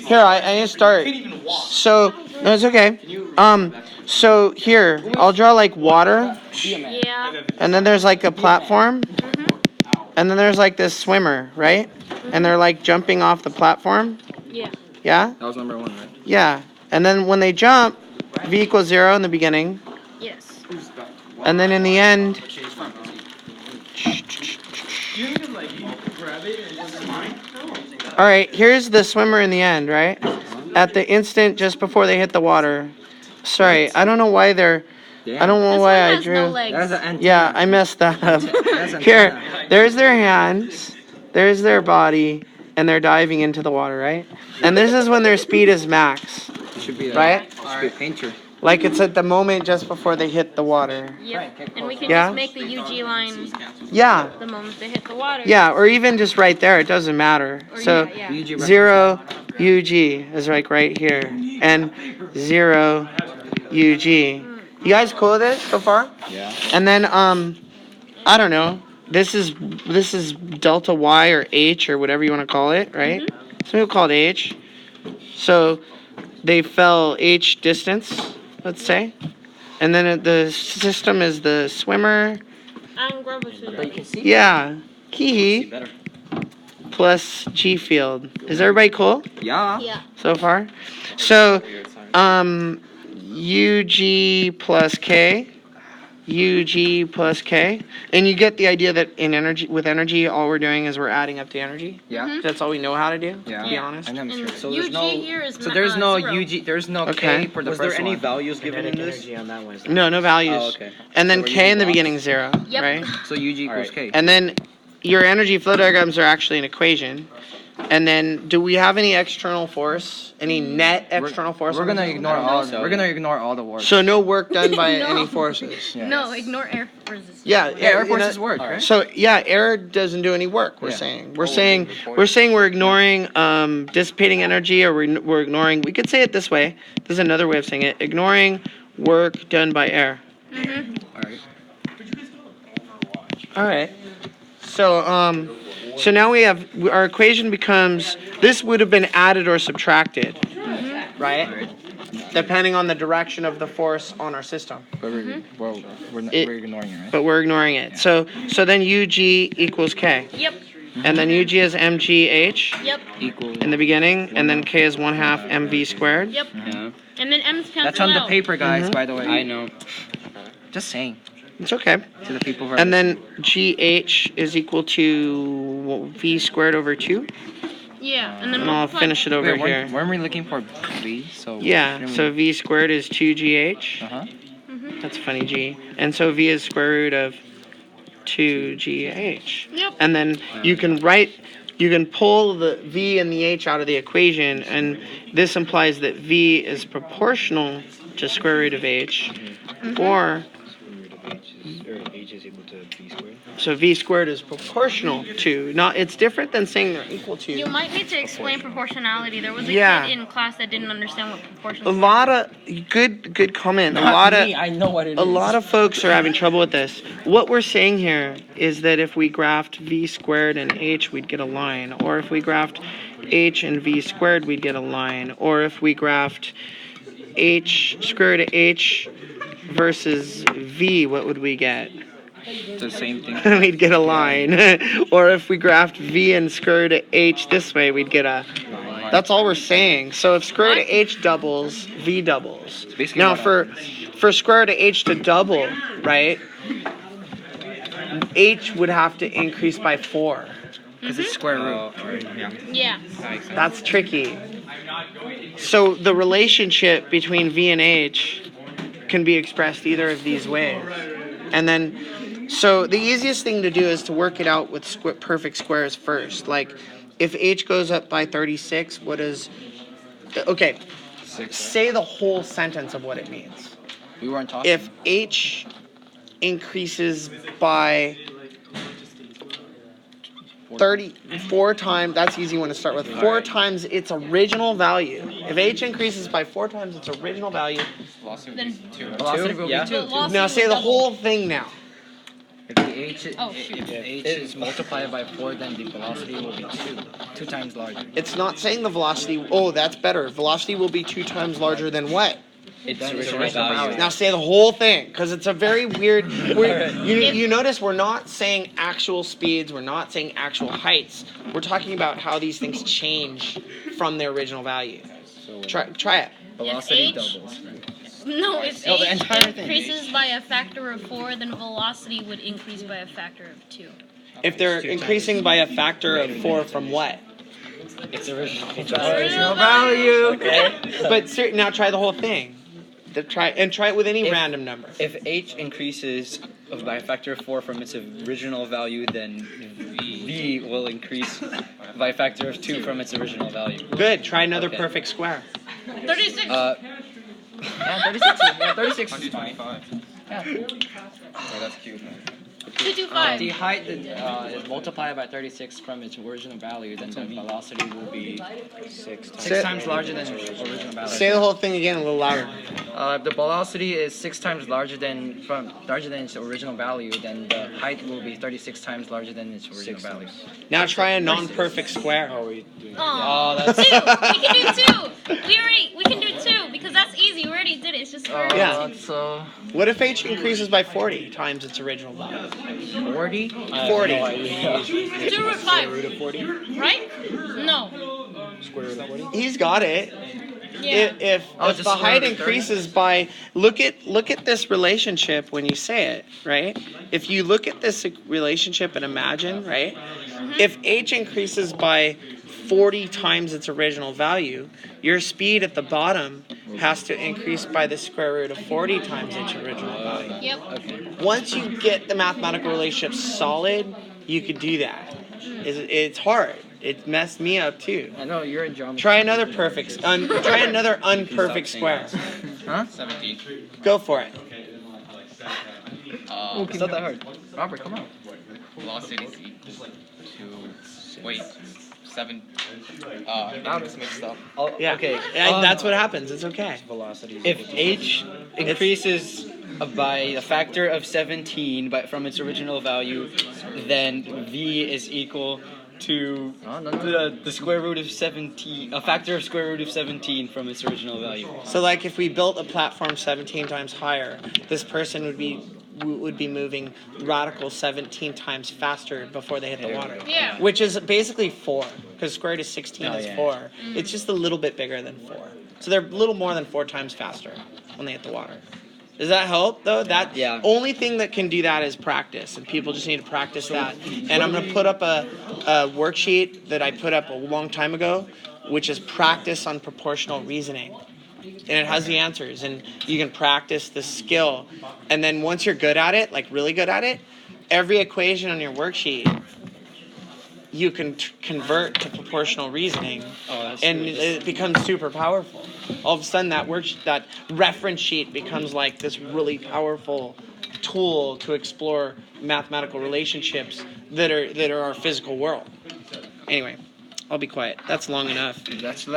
Here, I need to start. So, no, it's okay. So here, I'll draw like water, Yeah. and then there's like a platform, and then there's like this swimmer, right? And they're like jumping off the platform. Yeah. Yeah? That was number 1, right? Yeah. And then when they jump, v equals 0 in the beginning, Yes. and then in the end, all right, here's the swimmer in the end, right? At the instant just before they hit the water. Sorry, I don't know why they're. I don't know This why one I has drew. no legs. That's an antenna. Yeah, I messed that up. That's an Here, antenna. there's their hands, there's their body, and they're diving into the water, right? And this is when their speed is max, It should be a, right? It should be a painter. Like it's at the moment just before they hit the water. Yep. And we can Yeah? just make the UG line Yeah, the moment they hit the water. yeah, or even just right there, it doesn't matter. Or So yeah. UG 0 UG is like right here, and 0 UG. You guys cool with it so far? Yeah. And then I don't know. This is delta Y or H or whatever you want to call it, right? Some people call it H. So they fell H distance, let's say. And then the system is the swimmer. And gravity. Yeah. Hee plus G field. Is everybody cool Yeah. Yeah. so far? So UG plus K. UG plus K, and you get the idea that with energy, all we're doing is we're adding up the energy. Yeah. That's all we know how to do. Yeah. To be honest. And I'm sure. And So UG there's no. here is So there's no zero. UG. There's no Okay. K for the Was first there any one. values given in this? No values. Oh, okay. And then So we're K in the using beginning 0, Yep. right? So UG equals Alright. K. And then your energy flow diagrams are actually an equation. And then, do we have any external force? Any net external force? We're on gonna this? ignore all. We're gonna ignore all the work. So no work done by No. any forces. Yeah. No, ignore air resistance. Yeah, Yeah, air you know- forces work, right? So yeah, air doesn't do any work. We're Yeah. saying we're ignoring dissipating energy, or we're ignoring. We could say it this way. There's another way of saying it: ignoring work done by air. Alright. All right. So now we have our equation becomes this would have been added or subtracted, right? Depending on the direction of the force on our system. But we're It- ignoring it, right? But we're ignoring it. So then UG equals K, Yep. and then UG is mgh Yep. Equal. in the beginning, and then K is 1/2 mv squared. Yep. Yeah. And then M's cancel That's on the out. paper, guys. By the way. I know. Just saying It's okay. to the people who are. And then GH is equal to v squared over 2. Yeah. And then And I'll multiply- finish it over Wait, here. weren't we looking for V? So. Yeah, so v squared is 2gh. Uh huh. That's a funny G. And so v is square root of 2gh. Yep. And then you can pull the v and the h out of the equation, and this implies that v is proportional to square root of h, or H is equal to B squared. so v squared is proportional to. Not, it's different than saying they're equal to. You might need to explain proportionality. There was a Yeah. kid in class that didn't understand what proportion A was. lot of good comment. I know what it A lot of folks are having trouble with this. What we're saying here is that if we graphed v squared and h, we'd get a line. Or if we graphed h and v squared, we'd get a line. Or if we graphed h square root of h versus v, what would we get? It's the same thing. We'd get a line. Or if we graphed v and square root of h this way, we'd get a. That's all we're saying. So if square root of h doubles, v doubles. basically Now what for square root of h to double, right? H would have to increase by 4. Because it's square root. Yeah. Yeah. That's tricky. So the relationship between v and h can be expressed either of these ways. And then, so the easiest thing to do is to work it out with perfect squares first. Like, if h goes up by 36, what is... Okay, say the whole sentence of what it means. We weren't talking. If h increases by 34 times, that's easy one to start with, 4 times its original value. If h increases by 4 times its original value, Then Velocity will Yeah. be 2. velocity now say would the double. whole thing now. If the h, Oh, shoot. if h is multiplied by 4, then the velocity will be 2 times larger. It's not saying the velocity. Oh, that's better. Velocity will be 2 times larger than what? Its Then original value. Now say the whole thing, because it's a very weird. Alright. You notice we're not saying actual speeds. We're not saying actual heights. We're talking about how these things change from their original value. So Try it. Velocity H- doubles. No, if Oh, the h entire thing. increases by a factor of 4, then velocity would increase by a factor of 2. If they're increasing by a factor of 4 from what? Its original Original value. Okay. But now try the whole thing. Try it with any If- random number. If h increases by a factor of 4 from its original value, then v will increase by a factor of 2 from its original value. Good. Try another Okay. perfect square. 36. Yeah, 36. Yeah, 36 is fine. Yeah. Oh, that's cute. 225. The height is multiplied by 36 from its original value, then the velocity will be 6 times. 6 times larger than its original value. Say the whole thing again a little louder. If the velocity is 6 times larger than its original value, then the height will be 36 times larger than its original value. Now try a non-perfect square. Oh, we doing Oh, that's 2. We can do 2. We can do 2 because that's easy. We already did it. It's just square root. Yeah. So What if h increases by 40 times its original value? 40. 40. 2 root 5. root of 40? Right? No. Square root of 40? He's got it. Yeah. If just the height square root of 30? increases by look at this relationship when you say it, right? If you look at this relationship and imagine, right? If h increases by 40 times its original value, your speed at the bottom has to increase by the square root of 40 times its original value. Yep. Once you get the mathematical relationship solid, you could do that. It's hard. It messed me up too. I know you're in geometry. Try another try another unperfect square. Huh? 17. Go for it. It's not that hard. Robert, come on. Velocity is equal to. Wait. 7. Now it's mixed up. Oh, Yeah. Okay. That's what happens. It's okay. Velocity is If equal to h increases by a factor of 17 from its original value, then v is equal to the square root of 17, a factor of square root of 17 from its original value. So like if we built a platform 17 times higher, this person would be moving radical 17 times faster before they hit the water. Yeah. Which is basically 4, because square root of 16 Oh, is yeah. 4. It's just a little bit bigger than 4. So they're a little more than 4 times faster when they hit the water. Does that help though? That Yeah. only thing that can do that is practice, and people just need to practice that. And I'm gonna put up a worksheet that I put up a long time ago, which is practice on proportional reasoning. And it has the answers, and you can practice the skill. And then once you're good at it, like really good at it, every equation on your worksheet you can convert to proportional reasoning, and it becomes super powerful. All of a sudden, that reference sheet becomes like this really powerful tool to explore mathematical relationships that are our physical world. Anyway, I'll be quiet. That's long enough. That's